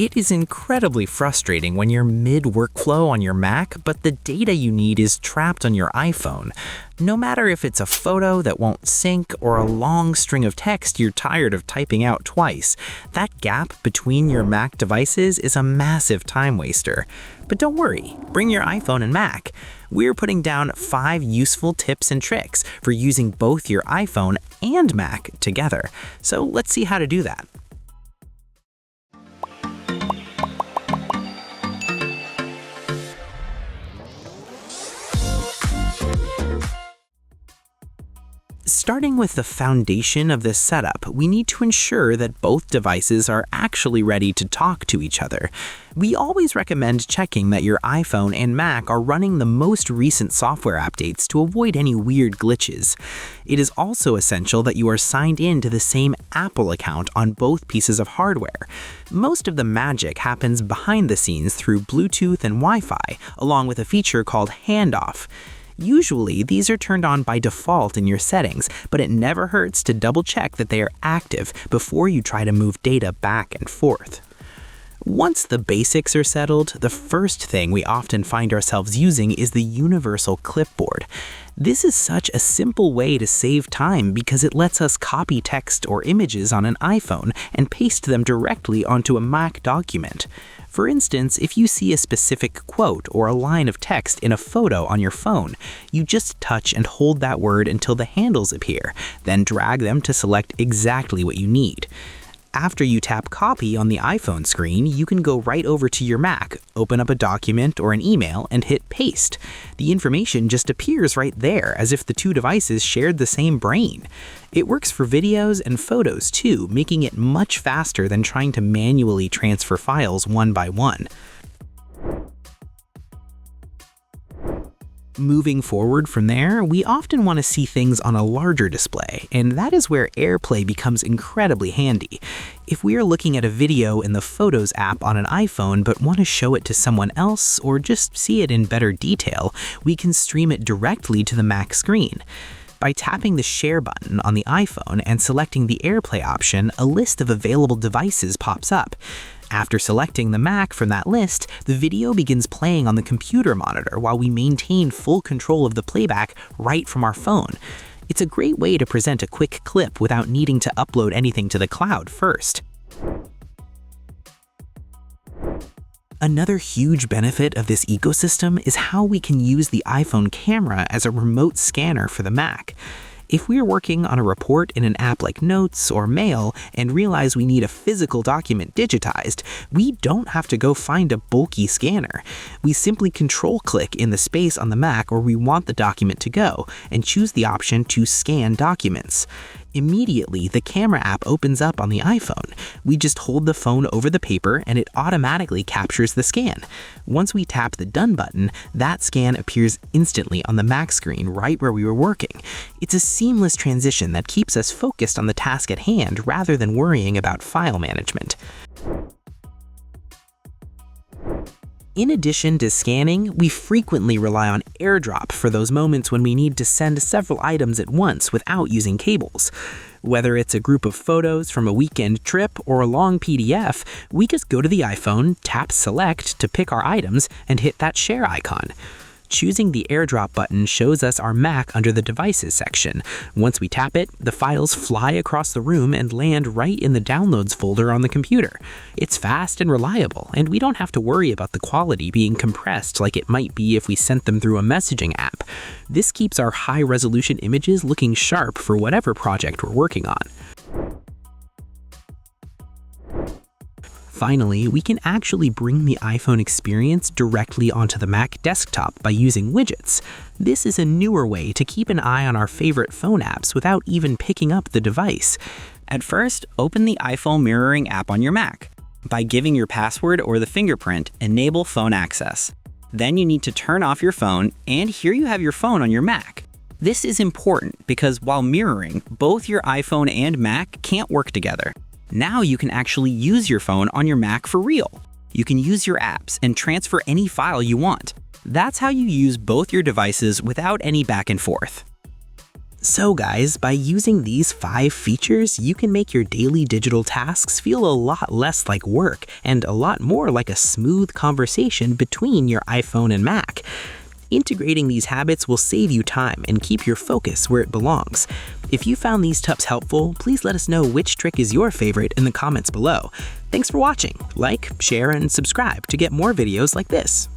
It is incredibly frustrating when you're mid-workflow on your Mac, but the data you need is trapped on your iPhone. No matter if it's a photo that won't sync or a long string of text you're tired of typing out twice, that gap between your Mac devices is a massive time waster. But don't worry, bring your iPhone and Mac. We're putting down 5 useful tips and tricks for using both your iPhone and Mac together. So let's see how to do that. Starting with the foundation of this setup, we need to ensure that both devices are actually ready to talk to each other. We always recommend checking that your iPhone and Mac are running the most recent software updates to avoid any weird glitches. It is also essential that you are signed in to the same Apple account on both pieces of hardware. Most of the magic happens behind the scenes through Bluetooth and Wi-Fi, along with a feature called handoff. Usually, these are turned on by default in your settings, but it never hurts to double-check that they are active before you try to move data back and forth. Once the basics are settled, the first thing we often find ourselves using is the universal clipboard. This is such a simple way to save time because it lets us copy text or images on an iPhone and paste them directly onto a Mac document. For instance, if you see a specific quote or a line of text in a photo on your phone, you just touch and hold that word until the handles appear, then drag them to select exactly what you need. After you tap copy on the iPhone screen, you can go right over to your Mac, open up a document or an email, and hit paste. The information just appears right there, as if the two devices shared the same brain. It works for videos and photos too, making it much faster than trying to manually transfer files one by one. Moving forward from there, we often want to see things on a larger display, and that is where AirPlay becomes incredibly handy. If we are looking at a video in the Photos app on an iPhone but want to show it to someone else or just see it in better detail, we can stream it directly to the Mac screen. By tapping the Share button on the iPhone and selecting the AirPlay option, a list of available devices pops up. After selecting the Mac from that list, the video begins playing on the computer monitor while we maintain full control of the playback right from our phone. It's a great way to present a quick clip without needing to upload anything to the cloud first. Another huge benefit of this ecosystem is how we can use the iPhone camera as a remote scanner for the Mac. If we're working on a report in an app like Notes or Mail and realize we need a physical document digitized, we don't have to go find a bulky scanner. We simply control-click in the space on the Mac where we want the document to go and choose the option to scan documents. Immediately, the camera app opens up on the iPhone. We just hold the phone over the paper and it automatically captures the scan. Once we tap the Done button, that scan appears instantly on the Mac screen right where we were working. It's a seamless transition that keeps us focused on the task at hand rather than worrying about file management. In addition to scanning, we frequently rely on AirDrop for those moments when we need to send several items at once without using cables. Whether it's a group of photos from a weekend trip or a long PDF, we just go to the iPhone, tap Select to pick our items, and hit that Share icon. Choosing the AirDrop button shows us our Mac under the Devices section. Once we tap it, the files fly across the room and land right in the Downloads folder on the computer. It's fast and reliable, and we don't have to worry about the quality being compressed like it might be if we sent them through a messaging app. This keeps our high-resolution images looking sharp for whatever project we're working on. Finally, we can actually bring the iPhone experience directly onto the Mac desktop by using widgets. This is a newer way to keep an eye on our favorite phone apps without even picking up the device. At first, open the iPhone mirroring app on your Mac. By giving your password or the fingerprint, enable phone access. Then you need to turn off your phone, and here you have your phone on your Mac. This is important because while mirroring, both your iPhone and Mac can't work together. Now you can actually use your phone on your Mac for real. You can use your apps and transfer any file you want. That's how you use both your devices without any back and forth. So guys, by using these 5 features, you can make your daily digital tasks feel a lot less like work and a lot more like a smooth conversation between your iPhone and Mac. Integrating these habits will save you time and keep your focus where it belongs. If you found these tips helpful, please let us know which trick is your favorite in the comments below. Thanks for watching. Like, share, and subscribe to get more videos like this.